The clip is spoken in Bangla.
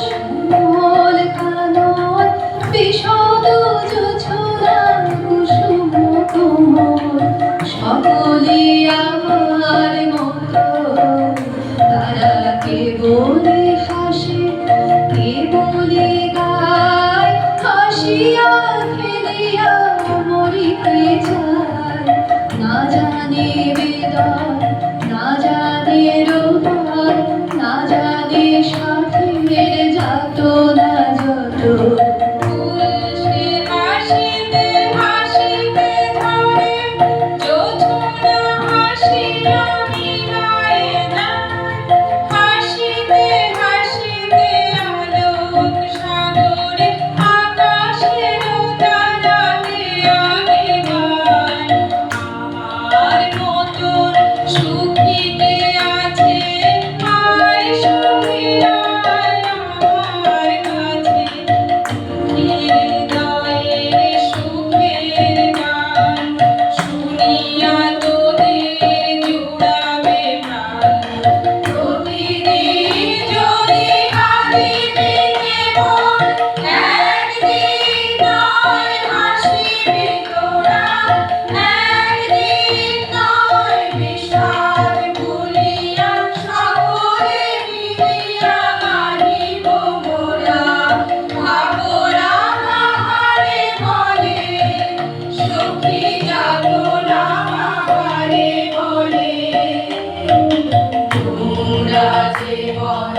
শ্যামল কানন বিশদ জোছনা কুসুম কোমল সকলে আমার মতো তারা কেবলি হাসে কেবলি গায় হাসিয়া খেলিয়া মরিতে চায় না জানে বেদন না জানে রোদন না জানে সাথের যাতনা যত সে হাসিতে হাসিতে ধরে জোছনা হাসিয়া মিলায় না হাসিতে হাসিতে আলোক সাগরে আকাশের তারাতে আগে গায় আমার মতন সুখীতে আছে আয় সুখী আয় আমার কাছে হৃদয়ের সুখের গান শুনিয়া তোদের জুড়াবে প্রাণ প্রতিদিন যদি কাঁদিবি কেবল একদিন নয় হাসিবি তোরা একদিন নয় বিষাদ ভুলিয়া সকলে মিলিয়া গাহিব মোরা ভাবনা কাহারে বলে সখী যাতনা কাহারে বলে তোমরা যে বড়